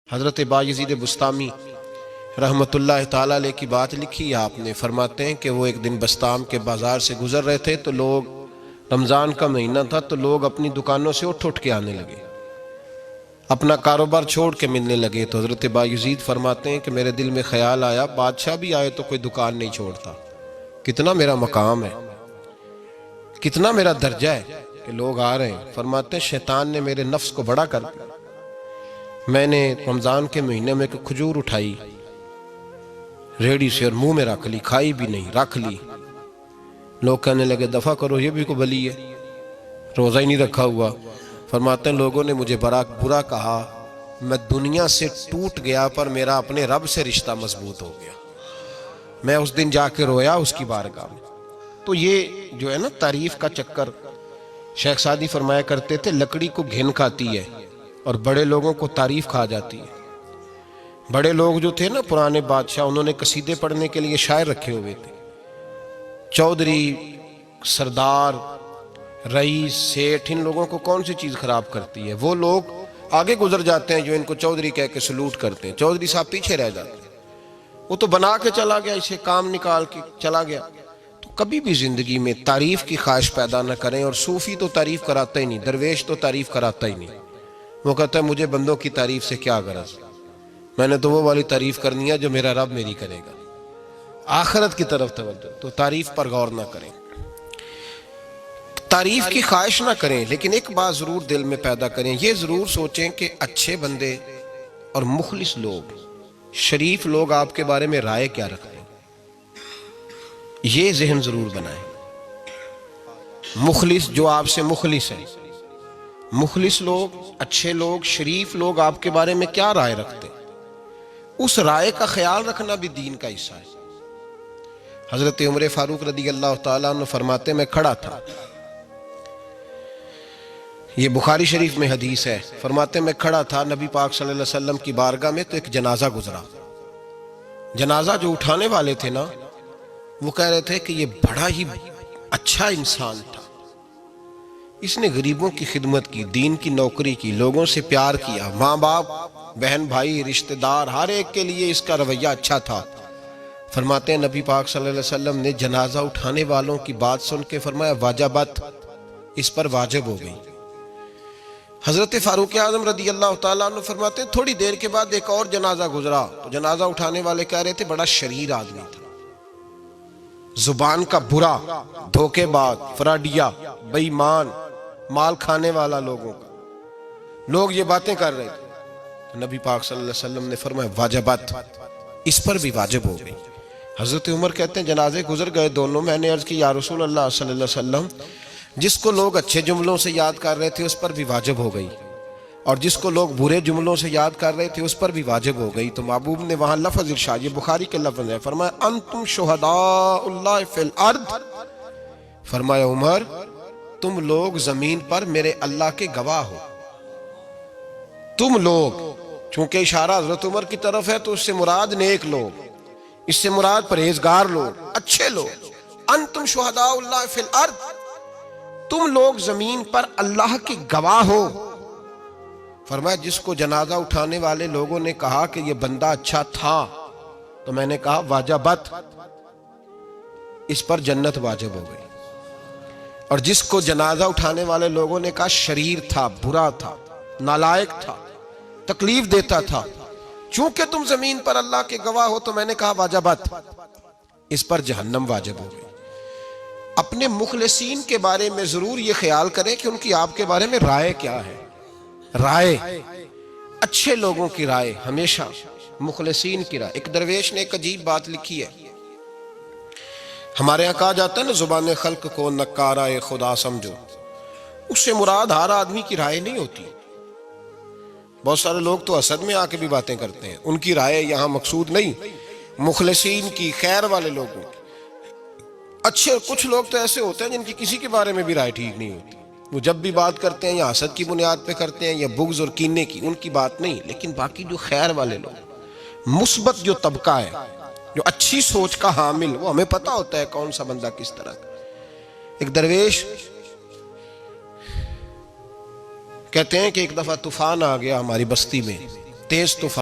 حضرت بایزید بسطامی رحمۃ اللہ تعالیٰ علیہ کی بات لکھی آپ نے، فرماتے ہیں کہ وہ ایک دن بسطام کے بازار سے گزر رہے تھے تو لوگ، رمضان کا مہینہ تھا تو لوگ اپنی دکانوں سے اٹھ کے آنے لگے، اپنا کاروبار چھوڑ کے ملنے لگے۔ تو حضرت بایزید فرماتے ہیں کہ میرے دل میں خیال آیا، بادشاہ بھی آئے تو کوئی دکان نہیں چھوڑتا، کتنا میرا مقام ہے، کتنا میرا درجہ ہے کہ لوگ آ رہے ہیں۔ فرماتے ہیں شیطان نے میرے نفس کو بڑا کر دیا، میں نے رمضان کے مہینے میں ایک کھجور اٹھائی ریڑھی سے اور منہ میں رکھ لی، کھائی بھی نہیں، رکھ لی۔ لوگ کہنے لگے دفع کرو، یہ بھی کو بلی ہے، روزہ ہی نہیں رکھا ہوا۔ فرماتے ہیں لوگوں نے مجھے برا کہا، میں دنیا سے ٹوٹ گیا پر میرا اپنے رب سے رشتہ مضبوط ہو گیا۔ میں اس دن جا کے رویا اس کی بارگاہ میں۔ تو یہ جو ہے نا تعریف کا چکر، شیخ سعدی فرمایا کرتے تھے لکڑی کو گھن کھاتی ہے اور بڑے لوگوں کو تعریف کھا جاتی ہے۔ بڑے لوگ جو تھے نا پرانے بادشاہ، انہوں نے قصیدے پڑھنے کے لیے شاعر رکھے ہوئے تھے، چودھری، سردار، رئیس، سیٹھ، ان لوگوں کو کون سی چیز خراب کرتی ہے؟ وہ لوگ آگے گزر جاتے ہیں جو ان کو چودھری کہہ کے سلوٹ کرتے ہیں، چودھری صاحب پیچھے رہ جاتے ہیں، وہ تو بنا کے چلا گیا، اسے کام نکال کے چلا گیا۔ تو کبھی بھی زندگی میں تعریف کی خواہش پیدا نہ کریں، اور صوفی تو تعریف کراتا ہی نہیں، درویش تو تعریف کراتا ہی نہیں۔ وہ کہتا ہے مجھے بندوں کی تعریف سے کیا غرض، میں نے تو وہ والی تعریف کرنی ہے جو میرا رب میری کرے گا، آخرت کی طرف توجہ۔ تو تعریف پر غور نہ کریں، تعریف کی خواہش نہ کریں، لیکن ایک بات ضرور دل میں پیدا کریں، یہ ضرور سوچیں کہ اچھے بندے اور مخلص لوگ، شریف لوگ آپ کے بارے میں رائے کیا رکھتے ہیں، یہ ذہن ضرور بنائیں۔ مخلص جو آپ سے مخلص ہے، مخلص لوگ، اچھے لوگ، شریف لوگ آپ کے بارے میں کیا رائے رکھتے ہیں، اس رائے کا خیال رکھنا بھی دین کا حصہ ہے۔ حضرت عمر فاروق رضی اللہ تعالیٰ عنہ فرماتے میں کھڑا تھا، یہ بخاری شریف میں حدیث ہے، فرماتے میں کھڑا تھا نبی پاک صلی اللہ علیہ وسلم کی بارگاہ میں، تو ایک جنازہ گزرا۔ جنازہ جو اٹھانے والے تھے نا، وہ کہہ رہے تھے کہ یہ بڑا ہی اچھا انسان تھا، اس نے غریبوں کی خدمت کی، دین کی نوکری کی، لوگوں سے پیار کیا، ماں باپ، بہن بھائی، رشتہ دار، ہر ایک کے لیے اس کا رویہ اچھا تھا۔ فرماتے ہیں نبی پاک صلی اللہ علیہ وسلم نے جنازہ اٹھانے والوں کی بات سن کے فرمایا واجبت، اس پر واجب ہو گئی۔ حضرت فاروق اعظم رضی اللہ تعالیٰ عنہ فرماتے ہیں تھوڑی دیر کے بعد ایک اور جنازہ گزرا، تو جنازہ اٹھانے والے کہہ رہے تھے بڑا شریر آدمی تھا، زبان کا برا، دھوکے باز، فراڈیا، بے ایمان، مال کھانے والا لوگوں کا، لوگ یہ باتیں کر رہے تھے۔ تو نبی پاک صلی اللہ علیہ وسلم نے فرمایا واجبت، اس پر بھی واجب ہو گئی۔ حضرت عمر کہتے ہیں جنازے گزر گئے دونوں، میں نے عرض کی یا رسول اللہ صلی اللہ علیہ وسلم، جس کو لوگ اچھے جملوں سے یاد کر رہے تھے اس پر بھی واجب ہو گئی، اور جس کو لوگ برے جملوں سے یاد کر رہے تھے اس پر بھی واجب ہو گئی۔ تو محبوب نے وہاں لفظ ارشاد، یہ بخاری کے لفظ ہے، فرمایا انتم شہداء اللہ فی الارض، فرمایا عمر تم لوگ زمین پر میرے اللہ کے گواہ ہو، تم لوگ، چونکہ اشارہ حضرت عمر کی طرف ہے تو اس سے مراد نیک لوگ، اس سے مراد پرہیزگار لوگ، اچھے لوگ، انتم شہداء اللہ فی الارض، تم لوگ زمین پر اللہ کے گواہ ہو۔ فرمایا جس کو جنازہ اٹھانے والے لوگوں نے کہا کہ یہ بندہ اچھا تھا، تو میں نے کہا واجبت، اس پر جنت واجب ہو گئی، اور جس کو جنازہ اٹھانے والے لوگوں نے کہا شریر تھا، برا تھا، نالائق تھا، تکلیف دیتا تھا، چونکہ تم زمین پر اللہ کے گواہ ہو، تو میں نے کہا واجبت، اس پر جہنم واجب ہو گئی۔ اپنے مخلصین کے بارے میں ضرور یہ خیال کریں کہ ان کی آپ کے بارے میں رائے کیا ہے، رائے، اچھے لوگوں کی رائے، ہمیشہ مخلصین کی رائے۔ ایک درویش نے ایک عجیب بات لکھی ہے، ہمارے یہاں کہا جاتا ہے نا زبان خلق کو نکارہ خدا سمجھو، اس سے مراد ہر آدمی کی رائے نہیں ہوتی، بہت سارے لوگ تو حسد میں آ کے بھی باتیں کرتے ہیں، ان کی رائے یہاں مقصود نہیں، مخلصین کی، خیر والے لوگوں کی۔ اچھے کچھ لوگ تو ایسے ہوتے ہیں جن کی کسی کے بارے میں بھی رائے ٹھیک نہیں ہوتی، وہ جب بھی بات کرتے ہیں یا حسد کی بنیاد پہ کرتے ہیں یا بغض اور کینے کی، ان کی بات نہیں، لیکن باقی جو خیر والے لوگ، مثبت جو طبقہ ہے، جو اچھی سوچ کا حامل، وہ ہمیں پتہ ہوتا ہے کون سا بندہ کس طرح کا۔ ایک درویش کہتے ہیں کہ ایک دفعہ طوفان آ گیا ہماری بستی میں، تیز طوفان۔